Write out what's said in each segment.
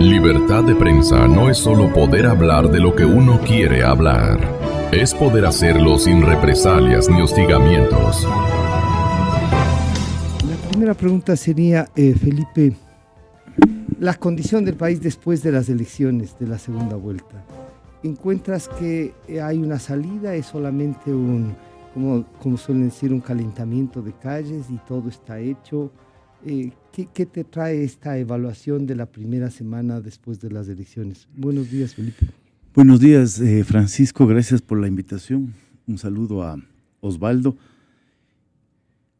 Libertad de prensa no es solo poder hablar de lo que uno quiere hablar. Es poder hacerlo sin represalias ni hostigamientos. La primera pregunta sería, Felipe, la condición del país después de las elecciones de la segunda vuelta. ¿Encuentras que hay una salida? ¿Es solamente como suelen decir, un calentamiento de calles y todo está hecho? ¿Qué te trae esta evaluación de la primera semana después de las elecciones? Buenos días, Felipe. Buenos días, Francisco. Gracias por la invitación. Un saludo a Osvaldo.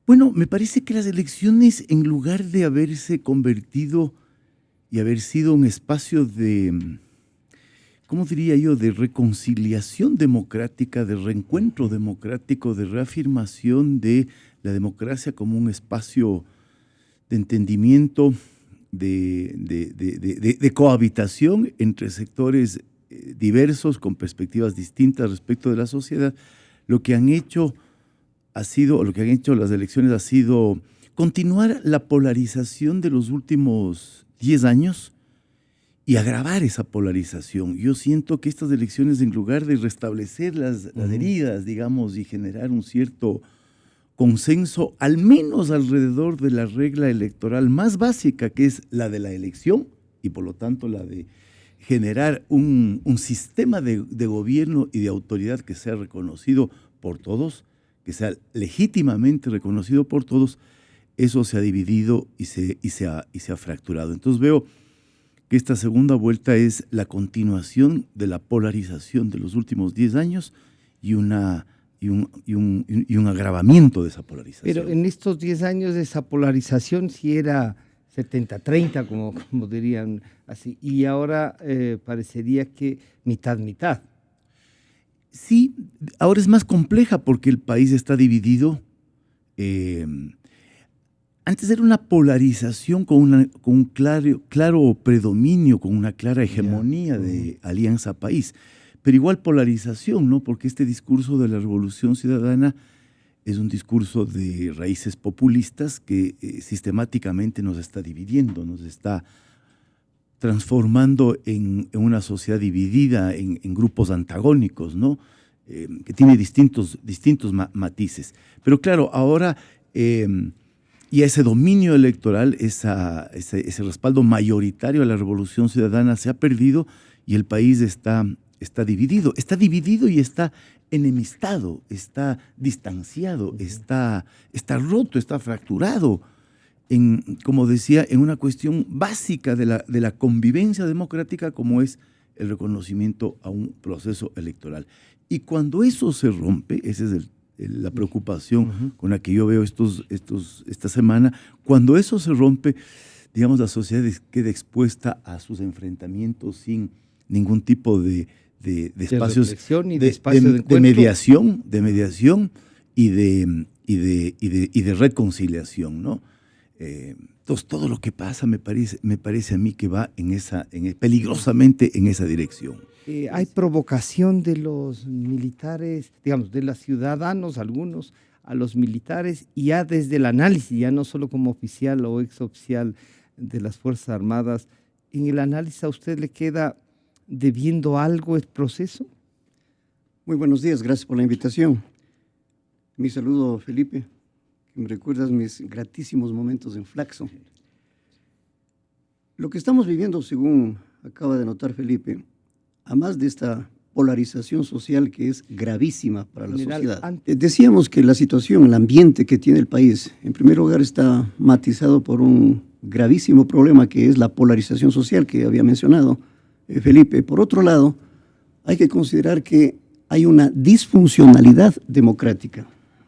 Bueno, me parece que las elecciones, en lugar de haberse convertido y haber sido un espacio de, ¿cómo diría yo?, de reconciliación democrática, de reencuentro democrático, de reafirmación de la democracia como un espacio de entendimiento, de cohabitación entre sectores diversos con perspectivas distintas respecto de la sociedad. Lo que han hecho las elecciones ha sido continuar la polarización de los últimos 10 años y agravar esa polarización. Yo siento que estas elecciones, en lugar de restablecer las heridas, digamos, y generar un cierto consenso, al menos alrededor de la regla electoral más básica, que es la de la elección, y por lo tanto la de generar un sistema de gobierno y de autoridad que sea reconocido por todos, que sea legítimamente reconocido por todos, eso se ha dividido y se ha fracturado. Entonces veo que esta segunda vuelta es la continuación de la polarización de los últimos 10 años y un agravamiento de esa polarización. Pero en estos 10 años de esa polarización sí era 70-30, como dirían así, y ahora parecería que mitad-mitad. Sí, ahora es más compleja porque el país está dividido. Antes era una polarización con un claro predominio, con una clara hegemonía de Alianza País. Pero igual polarización, ¿no? Porque este discurso de la Revolución Ciudadana es un discurso de raíces populistas que sistemáticamente nos está dividiendo, nos está transformando en una sociedad dividida en grupos antagónicos, ¿no? Que tiene distintos matices. Pero claro, ahora y ese dominio electoral, ese respaldo mayoritario a la Revolución Ciudadana se ha perdido y el país está dividido. Está dividido y está enemistado, está distanciado, está roto, está fracturado, como decía, en una cuestión básica de la convivencia democrática, como es el reconocimiento a un proceso electoral. Y cuando eso se rompe, esa es la preocupación con la que yo veo esta semana, cuando eso se rompe, digamos, la sociedad queda expuesta a sus enfrentamientos sin ningún tipo de espacios de mediación y de reconciliación, ¿no? Entonces todo lo que pasa me parece a mí que va peligrosamente en esa dirección. Hay provocación de los militares, digamos, de los ciudadanos, algunos, a los militares, y ya desde el análisis, ya no solo como oficial o exoficial de las Fuerzas Armadas, en el análisis, ¿a usted le queda debiendo algo el proceso? Muy buenos días, gracias por la invitación. Mi saludo, Felipe, que me recuerdas mis gratísimos momentos en Flaxo. Lo que estamos viviendo, según acaba de notar Felipe, a más de esta polarización social que es gravísima para la sociedad. Decíamos que la situación, el ambiente que tiene el país, en primer lugar está matizado por un gravísimo problema que es la polarización social que había mencionado Felipe. Por otro lado, hay que considerar que hay una disfuncionalidad democrática.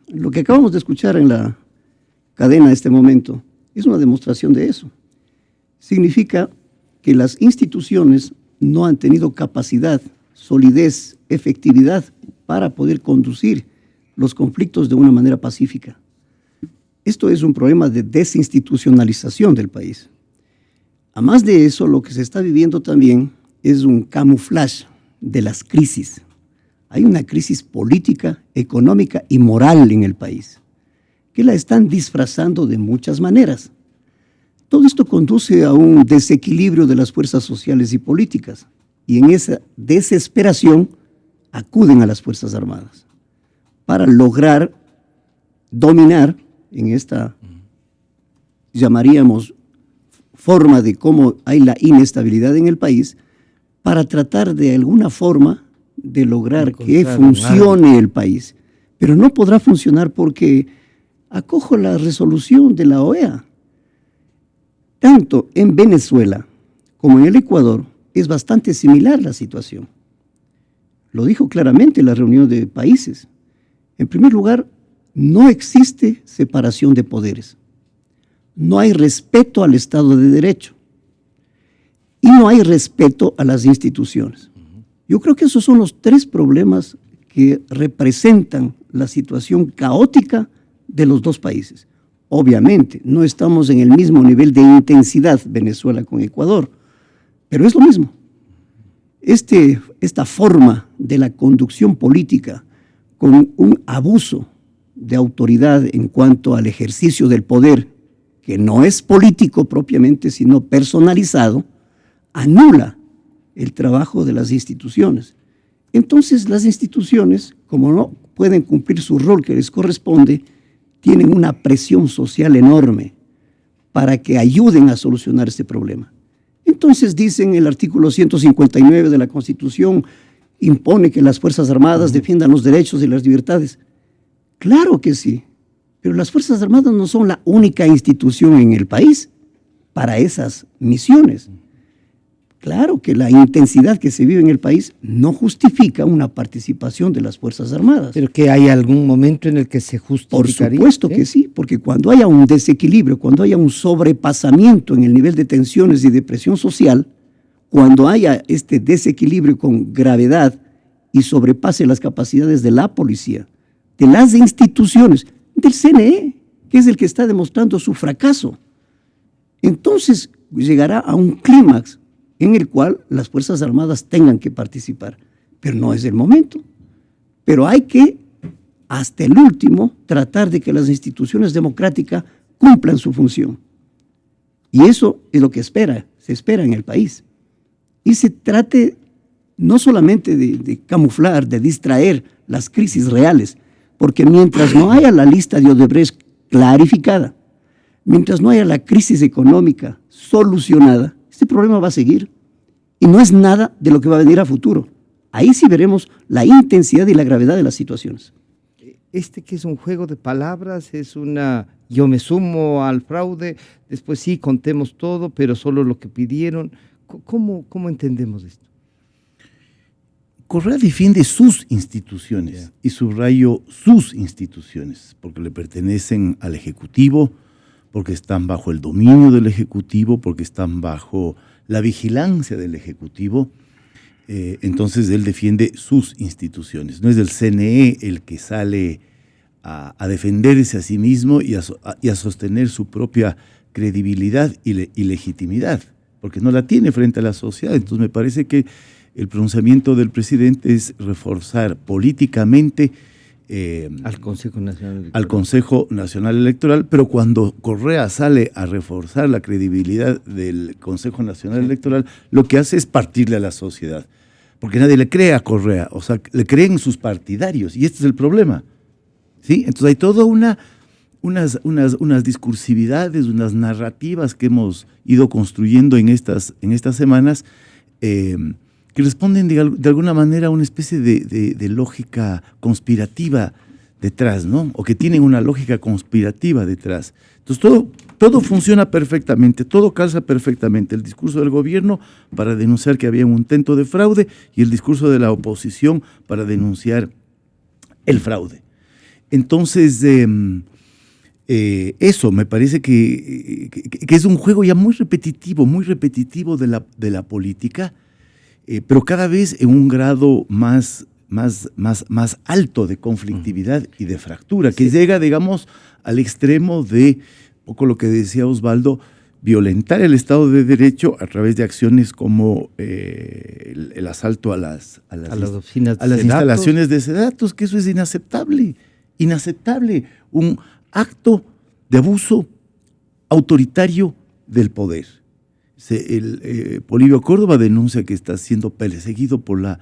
Lo que acabamos de escuchar en la cadena en este momento es una demostración de eso. Significa que las instituciones no han tenido capacidad, solidez, efectividad para poder conducir los conflictos de una manera pacífica. Esto es un problema de desinstitucionalización del país. Además de eso, lo que se está viviendo también es un camuflaje de las crisis. Hay una crisis política, económica y moral en el país, que la están disfrazando de muchas maneras. Todo esto conduce a un desequilibrio de las fuerzas sociales y políticas, y en esa desesperación acuden a las Fuerzas Armadas para lograr dominar en esta, llamaríamos, forma de cómo hay la inestabilidad en el país, para tratar de alguna forma de lograr que funcione el país. Pero no podrá funcionar porque acojo la resolución de la OEA. Tanto en Venezuela como en el Ecuador es bastante similar la situación. Lo dijo claramente la reunión de países. En primer lugar, no existe separación de poderes. No hay respeto al Estado de Derecho. Y no hay respeto a las instituciones. Yo creo que esos son los tres problemas que representan la situación caótica de los dos países. Obviamente, no estamos en el mismo nivel de intensidad Venezuela con Ecuador, pero es lo mismo. Esta forma de la conducción política con un abuso de autoridad en cuanto al ejercicio del poder, que no es político propiamente, sino personalizado, anula el trabajo de las instituciones. Entonces, las instituciones, como no pueden cumplir su rol que les corresponde, tienen una presión social enorme para que ayuden a solucionar este problema. Entonces dicen el artículo 159 de la Constitución impone que las Fuerzas Armadas defiendan los derechos y las libertades. Claro que sí, pero las Fuerzas Armadas no son la única institución en el país para esas misiones. Claro que la intensidad que se vive en el país no justifica una participación de las Fuerzas Armadas. ¿Pero que hay algún momento en el que se justificaría? Por supuesto que sí, porque cuando haya un desequilibrio, cuando haya un sobrepasamiento en el nivel de tensiones y de presión social, cuando haya este desequilibrio con gravedad y sobrepase las capacidades de la policía, de las instituciones, del CNE, que es el que está demostrando su fracaso, entonces llegará a un clímax en el cual las Fuerzas Armadas tengan que participar. Pero no es el momento. Pero hay que, hasta el último, tratar de que las instituciones democráticas cumplan su función. Y eso es lo que se espera en el país. Y se trate no solamente de camuflar, de distraer las crisis reales, porque mientras no haya la lista de Odebrecht clarificada, mientras no haya la crisis económica solucionada, este problema va a seguir y no es nada de lo que va a venir a futuro. Ahí sí veremos la intensidad y la gravedad de las situaciones. Que es un juego de palabras, es yo me sumo al fraude, después sí, contemos todo, pero solo lo que pidieron. ¿Cómo entendemos esto? Correa defiende sus instituciones, y subrayo sus instituciones, porque le pertenecen al Ejecutivo, porque están bajo el dominio del Ejecutivo, porque están bajo la vigilancia del Ejecutivo. Entonces él defiende sus instituciones. No es el CNE el que sale a defenderse a sí mismo y a sostener su propia credibilidad y legitimidad, porque no la tiene frente a la sociedad. Entonces me parece que el pronunciamiento del presidente es reforzar políticamente al Consejo Nacional Electoral, pero cuando Correa sale a reforzar la credibilidad del Consejo Nacional Electoral, lo que hace es partirle a la sociedad, porque nadie le cree a Correa, o sea, le creen sus partidarios, y este es el problema, ¿sí? Entonces hay toda unas discursividades, unas narrativas que hemos ido construyendo en estas semanas, que responden de alguna manera a una especie de lógica conspirativa detrás, ¿no? O que tienen una lógica conspirativa detrás. Entonces todo funciona perfectamente, todo calza perfectamente. El discurso del gobierno para denunciar que había un intento de fraude y el discurso de la oposición para denunciar el fraude. Entonces, eso me parece que es un juego ya muy repetitivo de la política, pero cada vez en un grado más alto de conflictividad y de fractura, que llega, digamos, al extremo de, poco lo que decía Osvaldo, violentar el Estado de Derecho a través de acciones como el asalto a las instalaciones de Sedatos, que eso es inaceptable, un acto de abuso autoritario del poder. Polibio Córdoba denuncia que está siendo perseguido por la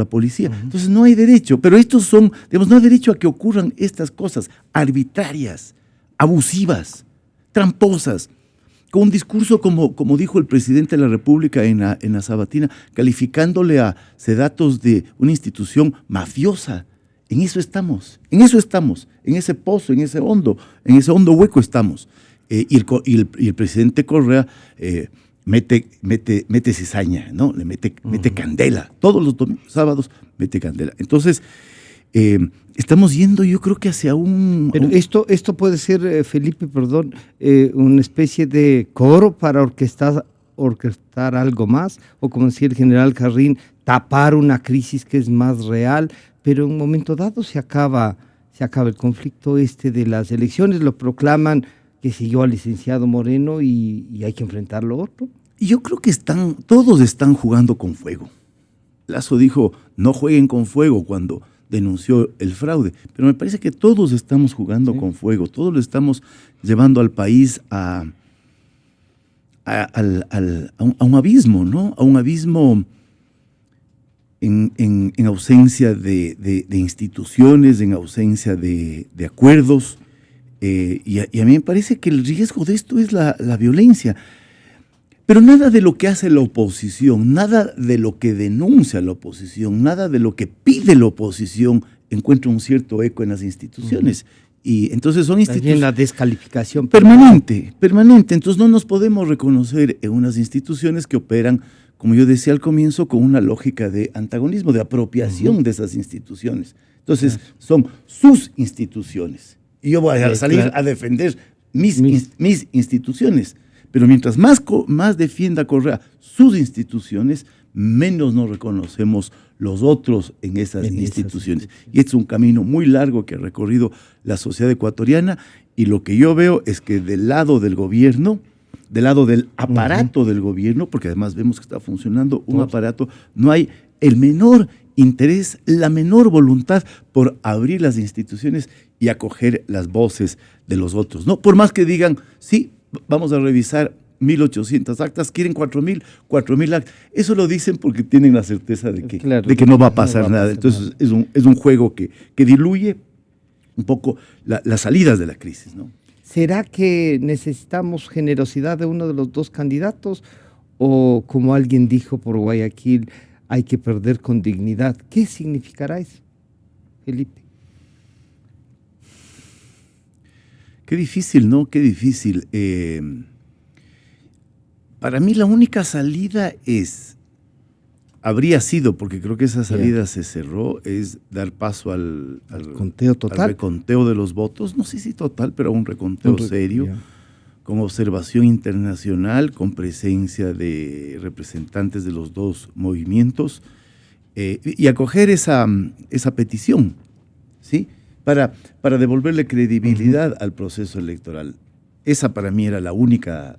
policía. Entonces no hay derecho, pero estos son, digamos, no hay derecho a que ocurran estas cosas arbitrarias, abusivas, tramposas, con un discurso como dijo el presidente de la República en la sabatina, calificándole a Sedatos de una institución mafiosa. En eso estamos, en ese pozo, en ese hondo hueco estamos. Y el presidente Correa mete cizaña, ¿no? Le mete candela. Todos los sábados mete candela. Entonces, estamos yendo, yo creo que hacia un... Pero esto puede ser, Felipe, perdón, una especie de coro para orquestar algo más, o como decía el general Carrín, tapar una crisis que es más real, pero en un momento dado se acaba el conflicto de las elecciones, lo proclaman que siguió al licenciado Moreno y hay que enfrentar lo otro. Yo creo que todos están jugando con fuego. Lasso dijo, no jueguen con fuego cuando denunció el fraude, pero me parece que todos estamos jugando con fuego, todos lo estamos llevando al país a un abismo, ¿no? A un abismo en ausencia de instituciones, en ausencia de acuerdos, y a mí me parece que el riesgo de esto es la violencia. Pero nada de lo que hace la oposición, nada de lo que denuncia la oposición, nada de lo que pide la oposición encuentra un cierto eco en las instituciones. Y entonces son instituciones... la descalificación permanente. Entonces no nos podemos reconocer en unas instituciones que operan, como yo decía al comienzo, con una lógica de antagonismo, de apropiación de esas instituciones. Entonces son sus instituciones. Y yo voy a salir a defender mis instituciones. Pero mientras más defienda Correa sus instituciones, menos nos reconocemos los otros en esas instituciones. Y este es un camino muy largo que ha recorrido la sociedad ecuatoriana, y lo que yo veo es que del lado del gobierno, del lado del aparato del gobierno, porque además vemos que está funcionando un aparato, no hay el menor interés, la menor voluntad por abrir las instituciones y acoger las voces de los otros, ¿no? Por más que digan, sí, vamos a revisar 1.800 actas, quieren 4.000 actas. Eso lo dicen porque tienen la certeza de que no va a pasar nada. Entonces es un juego que diluye un poco las salidas de la crisis, ¿no? ¿Será que necesitamos generosidad de uno de los dos candidatos? O como alguien dijo por Guayaquil, hay que perder con dignidad. ¿Qué significará eso, Felipe? Qué difícil, ¿no? Qué difícil. Para mí la única salida habría sido, porque creo que esa salida se cerró, es dar paso al conteo total, al reconteo de los votos, no sé si total, pero un reconteo serio, con observación internacional, con presencia de representantes de los dos movimientos, y acoger esa petición, ¿sí? Para devolverle credibilidad al proceso electoral. Esa para mí era la única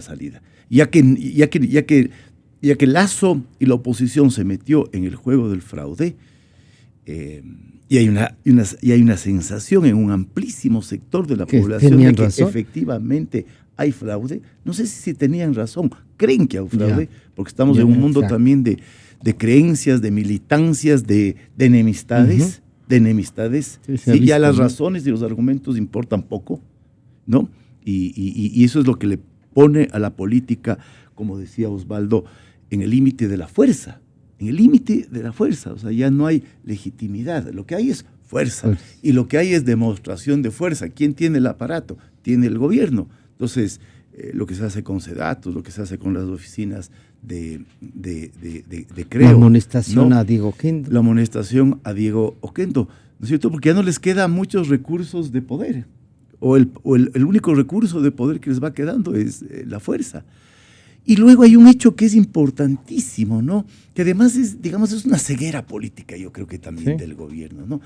salida. Ya que Lasso y la oposición se metió en el juego del fraude, y hay una sensación en un amplísimo sector de la población de que efectivamente hay fraude. No sé si tenían razón, creen que hay fraude, porque estamos en un mundo también de creencias, de militancias, de enemistades. Sí, ya las razones y los argumentos importan poco, ¿no? Y eso es lo que le pone a la política, como decía Osvaldo, en el límite de la fuerza. O sea, ya no hay legitimidad. Lo que hay es fuerza. Y lo que hay es demostración de fuerza. ¿Quién tiene el aparato? Tiene el gobierno. Entonces, lo que se hace con Sedatos, lo que se hace con las oficinas de Creo. La amonestación, ¿no? A Diego Oquendo. La amonestación a Diego Oquendo, ¿no es cierto? Porque ya no les quedan muchos recursos de poder. O el único recurso de poder que les va quedando es la fuerza. Y luego hay un hecho que es importantísimo, ¿no? Que además es una ceguera política, yo creo que también del gobierno, ¿no?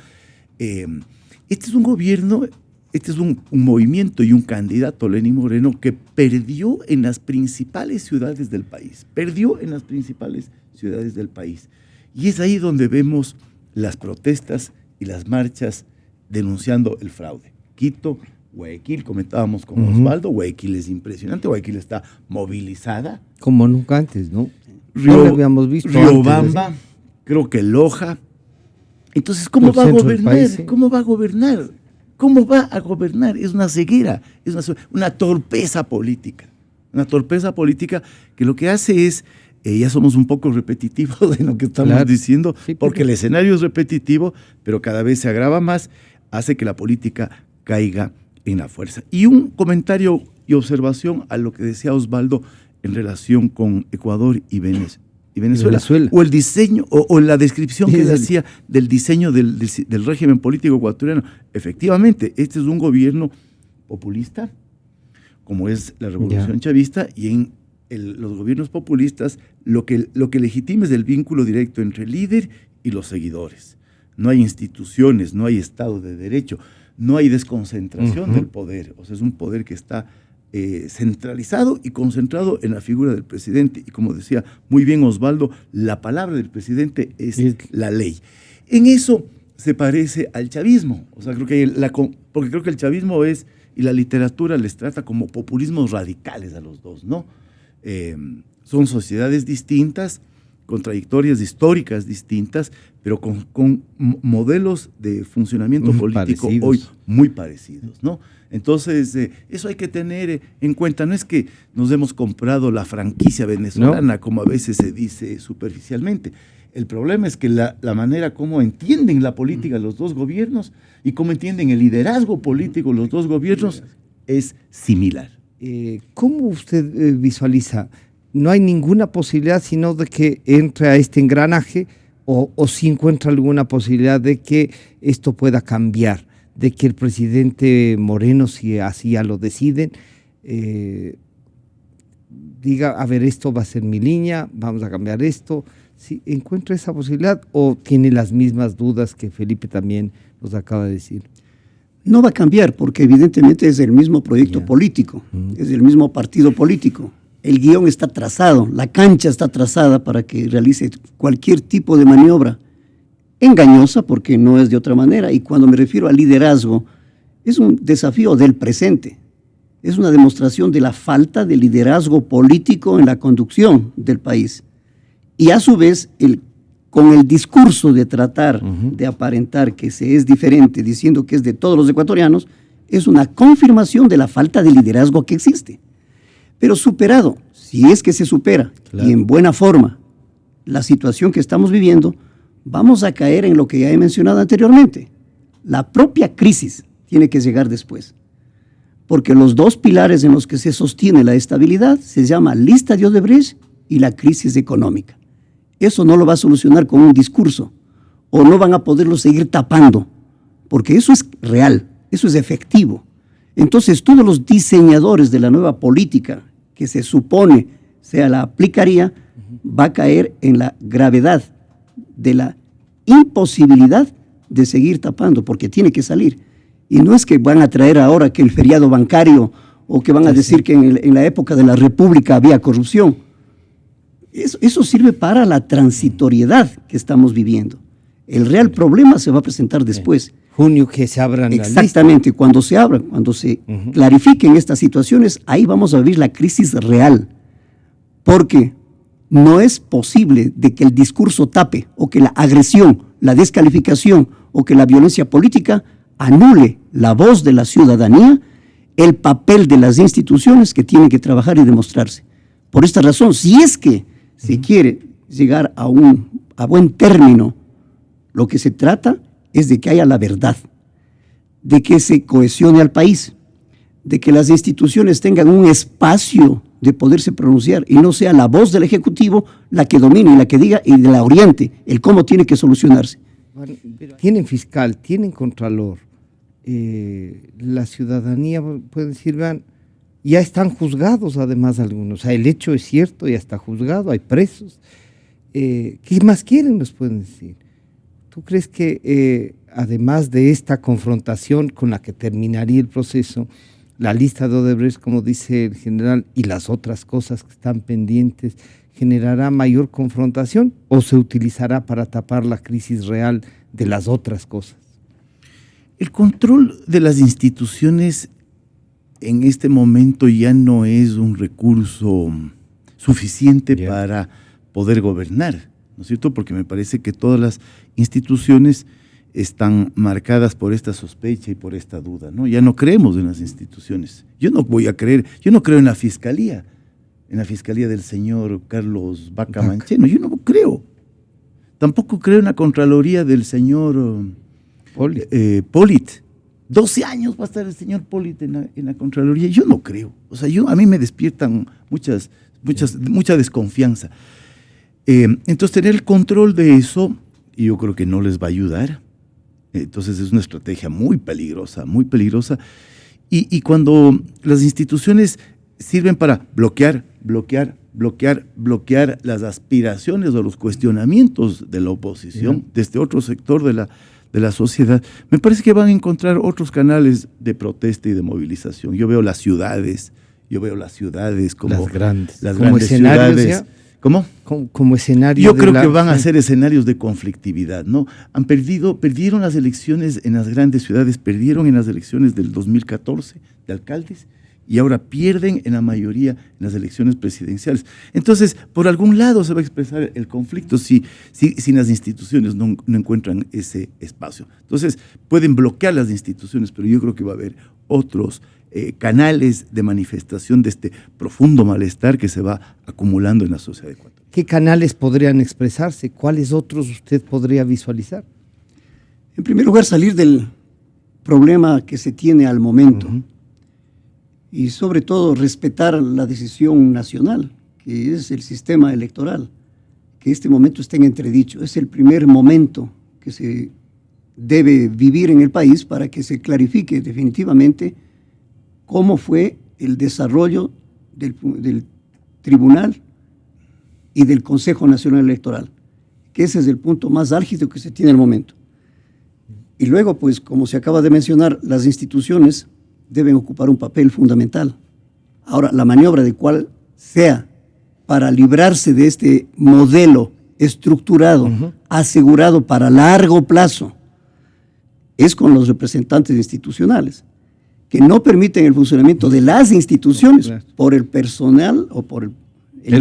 Este es un gobierno, este es un movimiento y un candidato, Lenín Moreno, que perdió en las principales ciudades del país. Y es ahí donde vemos las protestas y las marchas denunciando el fraude. Quito, Guayaquil, comentábamos con Osvaldo, Guayaquil es impresionante, Guayaquil está movilizada. Como nunca antes, ¿no? No lo habíamos visto Riobamba, antes, creo que Loja. Entonces, ¿cómo va a gobernar? ¿Cómo va a gobernar? ¿Cómo va a gobernar? Es una ceguera, es una torpeza política. Una torpeza política que lo que hace es, ya somos un poco repetitivos de lo que estamos diciendo, sí, porque el escenario es repetitivo, pero cada vez se agrava más, hace que la política caiga en la fuerza. Y un comentario y observación a lo que decía Osvaldo en relación con Ecuador y Venezuela. O el diseño, o la descripción que él hacía del diseño del régimen político ecuatoriano. Efectivamente, este es un gobierno populista, como es la revolución chavista, y en los gobiernos populistas lo que legitima es el vínculo directo entre el líder y los seguidores. No hay instituciones, no hay Estado de Derecho, no hay desconcentración del poder. O sea, es un poder que está centralizado y concentrado en la figura del presidente. Y como decía muy bien Osvaldo, la palabra del presidente es la ley. En eso se parece al chavismo. O sea, porque creo que el chavismo y la literatura les trata como populismos radicales a los dos, ¿no? Son sociedades distintas, con trayectorias históricas distintas, pero con modelos de funcionamiento político hoy muy parecidos, ¿no? Entonces, eso hay que tener en cuenta. No es que nos hemos comprado la franquicia venezolana, como a veces se dice superficialmente. El problema es que la manera como entienden la política los dos gobiernos y cómo entienden el liderazgo político los dos gobiernos es similar. ¿Cómo usted visualiza? No hay ninguna posibilidad sino de que entre a este engranaje o si encuentra alguna posibilidad de que esto pueda cambiar, de que el presidente Moreno, si así ya lo deciden, diga, a ver, esto va a ser mi línea, vamos a cambiar esto. ¿Sí encuentra esa posibilidad o tiene las mismas dudas que Felipe también nos acaba de decir? No va a cambiar porque evidentemente es el mismo proyecto político, es el mismo partido político. El guión está trazado, la cancha está trazada para que realice cualquier tipo de maniobra engañosa, porque no es de otra manera. Y cuando me refiero al liderazgo, es un desafío del presente. Es una demostración de la falta de liderazgo político en la conducción del país. Y a su vez, con el discurso de tratar de aparentar que se es diferente, diciendo que es de todos los ecuatorianos, es una confirmación de la falta de liderazgo que existe. Pero superado, si es que se supera, y en buena forma, la situación que estamos viviendo, vamos a caer en lo que ya he mencionado anteriormente. La propia crisis tiene que llegar después. Porque los dos pilares en los que se sostiene la estabilidad se llama lista de Odebrecht y la crisis económica. Eso no lo va a solucionar con un discurso, o no van a poderlo seguir tapando, porque eso es real, eso es efectivo. Entonces, todos los diseñadores de la nueva política que se supone se la aplicaría, va a caer en la gravedad de la imposibilidad de seguir tapando, porque tiene que salir. Y no es que van a traer ahora que el feriado bancario o que van a decir que en la época de la República había corrupción. Eso sirve para la transitoriedad que estamos viviendo. El real problema se va a presentar después. Junio que se abran las listas. Exactamente, cuando se abran, cuando se clarifiquen estas situaciones, ahí vamos a vivir la crisis real. Porque no es posible de que el discurso tape, o que la agresión, la descalificación, o que la violencia política anule la voz de la ciudadanía, el papel de las instituciones que tienen que trabajar y demostrarse. Por esta razón, si es que se quiere llegar a buen término, lo que se trata es de que haya la verdad, de que se cohesione al país, de que las instituciones tengan un espacio de poderse pronunciar y no sea la voz del Ejecutivo la que domine y la que diga y la oriente el cómo tiene que solucionarse. Tienen fiscal, tienen contralor, la ciudadanía puede decir, vean, ya están juzgados además algunos, o sea, el hecho es cierto, ya está juzgado, hay presos. ¿Qué más quieren? Nos pueden decir. ¿Tú crees que además de esta confrontación con la que terminaría el proceso, la lista de Odebrecht, como dice el general, y las otras cosas que están pendientes, generará mayor confrontación o se utilizará para tapar la crisis real de las otras cosas? El control de las instituciones en este momento ya no es un recurso suficiente para poder gobernar, ¿no es cierto? Porque me parece que todas las instituciones están marcadas por esta sospecha y por esta duda, ¿no? Ya no creemos en las instituciones. Yo no creo en la fiscalía del señor Carlos Vaca Mancheno, yo no creo. Tampoco creo en la Contraloría del señor Polit. 12 años va a estar el señor Polit en la Contraloría, yo no creo. O sea, a mí me despiertan mucha desconfianza. Entonces, tener el control de eso, yo creo que no les va a ayudar. Entonces, es una estrategia muy peligrosa, muy peligrosa. Y cuando las instituciones sirven para bloquear las aspiraciones o los cuestionamientos de la oposición, de este otro sector de la sociedad, me parece que van a encontrar otros canales de protesta y de movilización. Yo veo las ciudades como las grandes ciudades. ¿ya? ¿Cómo? Como escenario. Yo creo que van a ser escenarios de conflictividad, ¿no? Perdieron las elecciones en las grandes ciudades, perdieron en las elecciones del 2014 de alcaldes y ahora pierden en la mayoría en las elecciones presidenciales. Entonces, por algún lado se va a expresar el conflicto si las instituciones no encuentran ese espacio. Entonces, pueden bloquear las instituciones, pero yo creo que va a haber otros canales de manifestación de este profundo malestar que se va acumulando en la sociedad de Ecuador. ¿Qué canales podrían expresarse? ¿Cuáles otros usted podría visualizar? En primer lugar, salir del problema que se tiene al momento y sobre todo respetar la decisión nacional, que es el sistema electoral, que este momento está en entredicho. Es el primer momento que se debe vivir en el país para que se clarifique definitivamente cómo fue el desarrollo del Tribunal y del Consejo Nacional Electoral, que ese es el punto más álgido que se tiene en el momento. Y luego, pues, como se acaba de mencionar, las instituciones deben ocupar un papel fundamental. Ahora, la maniobra de cual sea para librarse de este modelo estructurado, asegurado para largo plazo, es con los representantes institucionales, que no permiten el funcionamiento de las instituciones por el personal o por el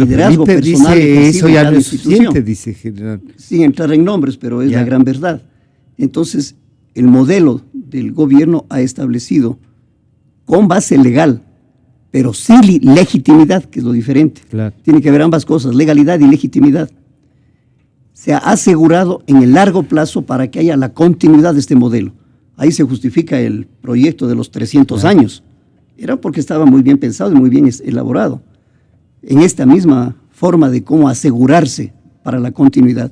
liderazgo personal. Dice, eso ya no es suficiente, dice general. Sin entrar en nombres, pero es la gran verdad. Entonces, el modelo del gobierno ha establecido con base legal, pero sin legitimidad, que es lo diferente. Claro. Tiene que haber ambas cosas, legalidad y legitimidad. Se ha asegurado en el largo plazo para que haya la continuidad de este modelo. Ahí se justifica el proyecto de los 300 años. Era porque estaba muy bien pensado y muy bien elaborado. En esta misma forma de cómo asegurarse para la continuidad.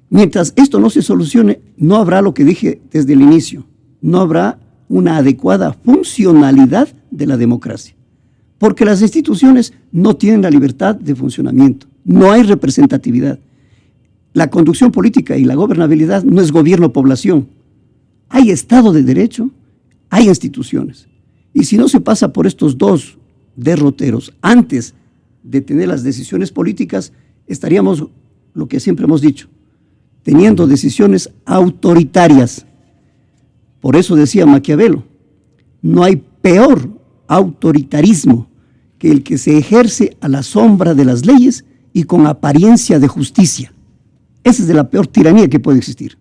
Mientras esto no se solucione, no habrá lo que dije desde el inicio. No habrá una adecuada funcionalidad de la democracia. Porque las instituciones no tienen la libertad de funcionamiento. No hay representatividad. La conducción política y la gobernabilidad no es gobierno-población. Hay Estado de Derecho, hay instituciones. Y si no se pasa por estos dos derroteros antes de tener las decisiones políticas, estaríamos, lo que siempre hemos dicho, teniendo decisiones autoritarias. Por eso decía Maquiavelo, no hay peor autoritarismo que el que se ejerce a la sombra de las leyes y con apariencia de justicia. Esa es de la peor tiranía que puede existir.